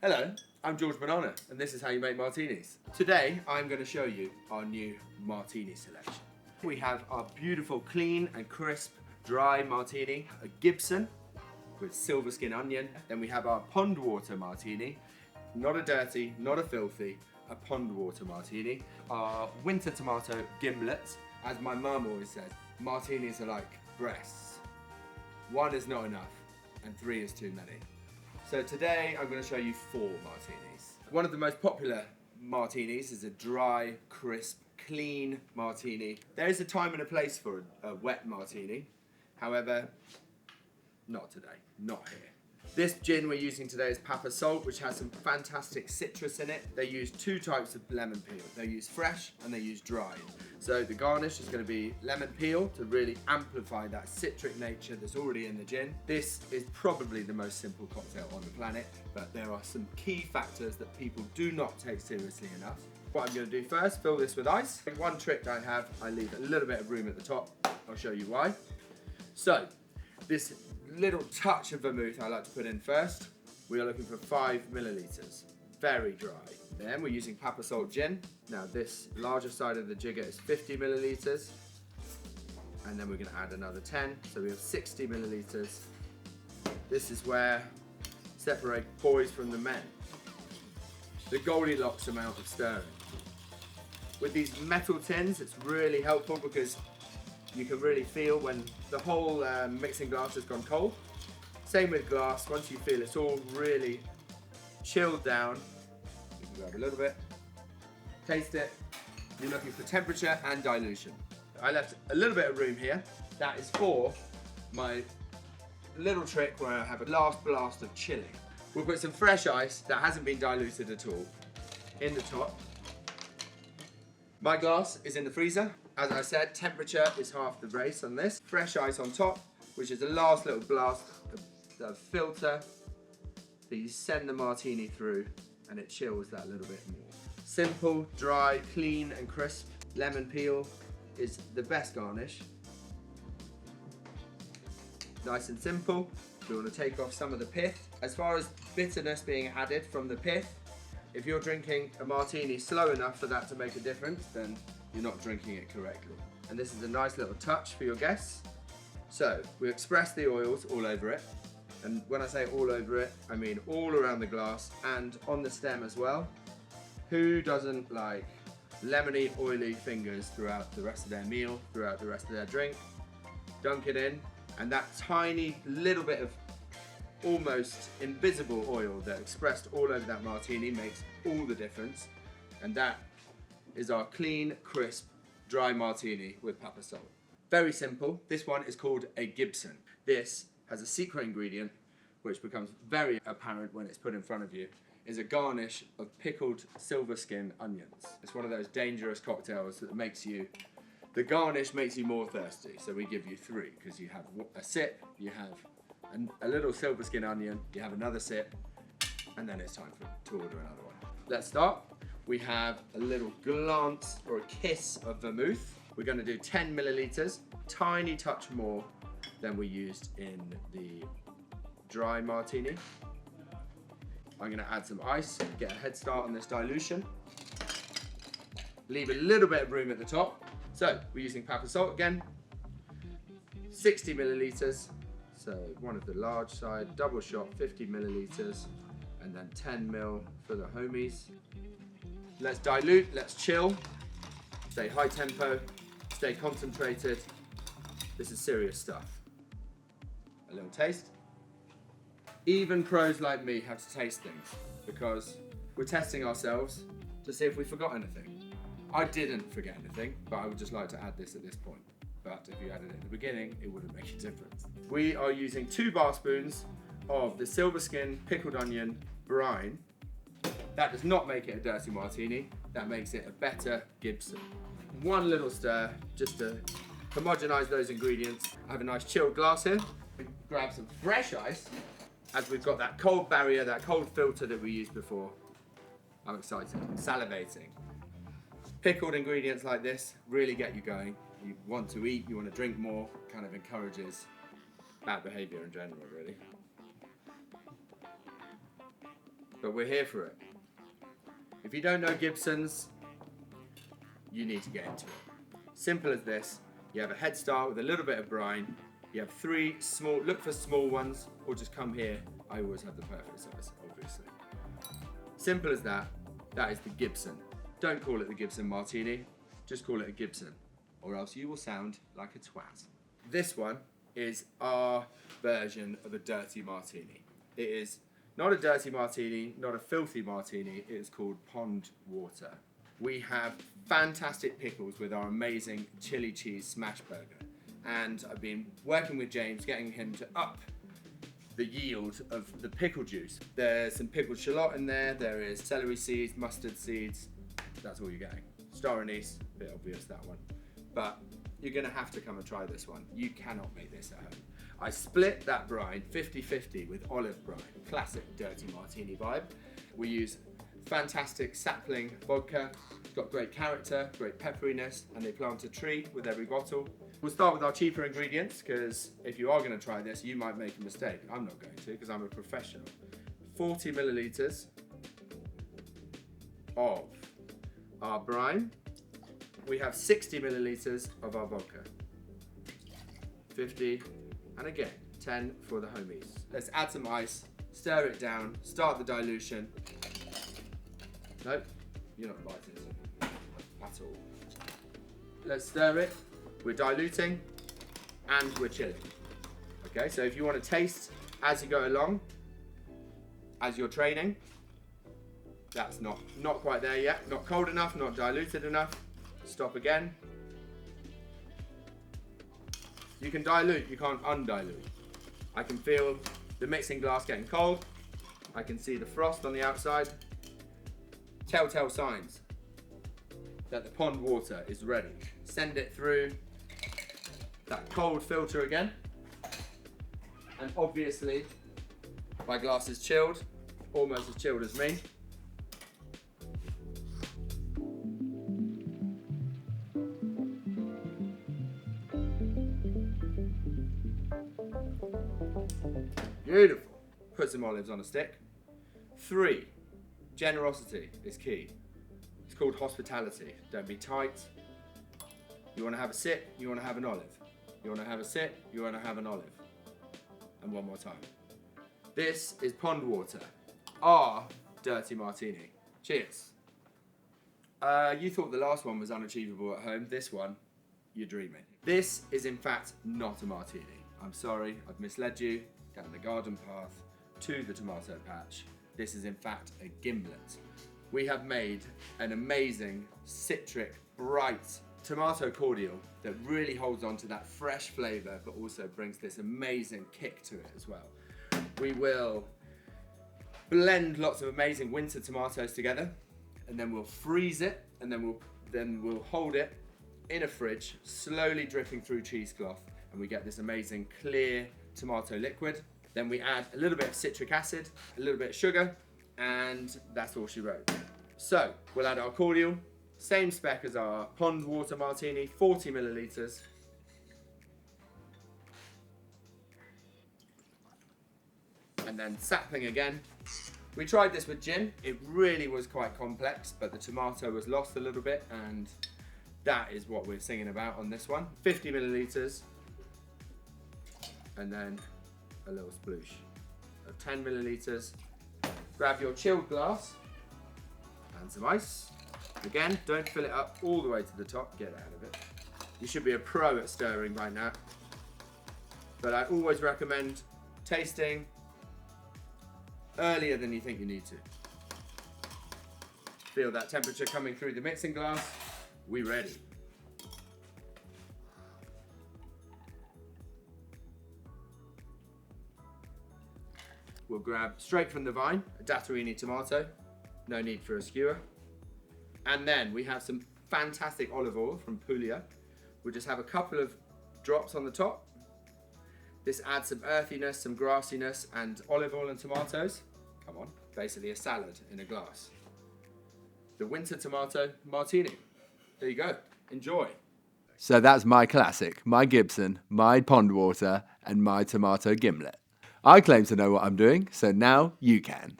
Hello, I'm George Banana, and this is how you make martinis. Today, I'm going to show you our new martini selection. We have our beautiful, clean and crisp, dry martini, a Gibson with silver skin onion. Then we have our pond water martini, not a dirty, not a filthy, a pond water martini. Our winter tomato gimlet, as my mum always says, martinis are like breasts. One is not enough, and three is too many. So today I'm going to show you 4 martinis. One of the most popular martinis is a dry, crisp, clean martini. There is a time and a place for a wet martini. However, not today, not here. This gin we're using today is Papa Salt, which has some fantastic citrus in it. They use 2 types of lemon peel. They use fresh and they use dry. So the garnish is going to be lemon peel to really amplify that citric nature that's already in the gin. This is probably the most simple cocktail on the planet, but there are some key factors that people do not take seriously enough. What I'm going to do first, fill this with ice. One trick I have, I leave a little bit of room at the top. I'll show you why. So, this little touch of vermouth I like to put in first. We are looking for 5 millilitres, very dry. Then we're using Papa Salt gin. Now this larger side of the jigger is 50 millilitres, and then we're going to add another 10, so we have 60 millilitres. This is where separate boys from the men. The Goldilocks amount of stirring. With these metal tins, it's really helpful because you can really feel when the whole mixing glass has gone cold. Same with glass, once you feel it's all really chilled down, you can grab a little bit, taste it. You're looking for temperature and dilution. I left a little bit of room here. That is for my little trick where I have a last blast of chilling. We'll put some fresh ice that hasn't been diluted at all in the top. My glass is in the freezer. As I said, temperature is half the race on this. Fresh ice on top, which is the last little blast of the filter that you send the martini through, and it chills that little bit more. Simple, dry, clean and crisp. Lemon peel is the best garnish. Nice and simple. We want to take off some of the pith. As far as bitterness being added from the pith, if you're drinking a martini slow enough for that to make a difference, then you're not drinking it correctly. And this is a nice little touch for your guests. So we express the oils all over it. And when I say all over it, I mean all around the glass and on the stem as well. Who doesn't like lemony, oily fingers throughout the rest of their meal, throughout the rest of their drink? Dunk it in, and that tiny little bit of almost invisible oil that expressed all over that martini makes all the difference. And that is our clean, crisp, dry martini with Papa Salt. Very simple. This one is called a Gibson. This has a secret ingredient, which becomes very apparent when it's put in front of you, is a garnish of pickled silver skin onions. It's one of those dangerous cocktails that makes you, the garnish makes you more thirsty. So we give you 3, because you have a sip, you have a little silver skin onion, you have another sip, and then it's time to order another one. Let's start. We have a little glance or a kiss of vermouth. We're going to do 10 millilitres, tiny touch more than we used in the dry martini. I'm going to add some ice, get a head start on this dilution. Leave a little bit of room at the top. So we're using Papa Salt again, 60 millilitres. So one of the large side, double shot, 50 millilitres, and then 10 mil for the homies. Let's dilute, let's chill, stay high tempo, stay concentrated. This is serious stuff. A little taste. Even pros like me have to taste things because we're testing ourselves to see if we forgot anything. I didn't forget anything, but I would just like to add this at this point. But if you added it at the beginning, it wouldn't make a difference. We are using 2 bar spoons of the silver skin pickled onion brine. That does not make it a dirty martini, that makes it a better Gibson. One little stir just to homogenize those ingredients. I have a nice chilled glass here. We grab some fresh ice as we've got that cold barrier, that cold filter that we used before. I'm excited, I'm salivating. Pickled ingredients like this really get you going. You want to eat, you want to drink more, kind of encourages bad behavior in general, really. but we're here for it. If you don't know Gibson's, you need to get into it. Simple as this. You have a head start with a little bit of brine. You have 3 small, look for small ones, or just come here. I always have the perfect size, obviously. Simple as that. That is the Gibson. Don't call it the Gibson Martini, just call it a Gibson, or else you will sound like a twat. This one is our version of a dirty martini. It is not a dirty martini, not a filthy martini, it is called pond water. We have fantastic pickles with our amazing chili cheese smash burger. And I've been working with James, getting him to up the yield of the pickle juice. There's some pickled shallot in there, there is celery seeds, mustard seeds, that's all you're getting. Star anise, a bit obvious that one. But you're gonna have to come and try this one. You cannot make this at home. I split that brine 50-50 with olive brine, classic dirty martini vibe. We use fantastic sapling vodka. It's got great character, great pepperiness, and they plant a tree with every bottle. We'll start with our cheaper ingredients, because if you are going to try this, you might make a mistake. I'm not going to, because I'm a professional. 40 millilitres of our brine. We have 60 millilitres of our vodka. 50, and again, 10 for the homies. Let's add some ice, stir it down, start the dilution. Nope, you're not biting it at all. Let's stir it. We're diluting and we're chilling. Okay, so if you want to taste as you go along, as you're training, that's not quite there yet. Not cold enough, not diluted enough. Stop again. You can dilute, you can't undilute. I can feel the mixing glass getting cold. I can see the frost on the outside. Telltale signs that the pond water is ready. Send it through that cold filter again. And obviously, my glass is chilled, almost as chilled as me. Beautiful. Put some olives on a stick. 3, generosity is key. It's called hospitality. Don't be tight. You want to have a sip, you want to have an olive. You want to have a sip, you want to have an olive. And one more time. This is pond water, our dirty martini. Cheers. You thought the last one was unachievable at home. This one, you're dreaming. This is in fact not a martini. I'm sorry, I've misled you down the garden path to the tomato patch. This is in fact a gimlet. We have made an amazing citric, bright tomato cordial that really holds on to that fresh flavour, but also brings this amazing kick to it as well. We will blend lots of amazing winter tomatoes together, and then we'll freeze it, and then we'll hold it in a fridge, slowly dripping through cheesecloth, and we get this amazing clear tomato liquid. Then we add a little bit of citric acid, a little bit of sugar, and that's all she wrote. So we'll add our cordial, same spec as our pond water martini, 40 millilitres. And then sapling again. We tried this with gin. It really was quite complex, but the tomato was lost a little bit, and that is what we're singing about on this one. 50 millilitres. And then a little sploosh of 10 millilitres. Grab your chilled glass and some ice. Again, don't fill it up all the way to the top, get out of it. You should be a pro at stirring by now. But I always recommend tasting earlier than you think you need to. Feel that temperature coming through the mixing glass. We ready. We'll grab straight from the vine, a Datterini tomato. No need for a skewer. And then we have some fantastic olive oil from Puglia. We'll just have a couple of drops on the top. This adds some earthiness, some grassiness, and olive oil and tomatoes. Come on, basically a salad in a glass. The winter tomato martini. There you go, enjoy. So that's my classic, my Gibson, my pond water, and my tomato gimlet. I claim to know what I'm doing, so now you can.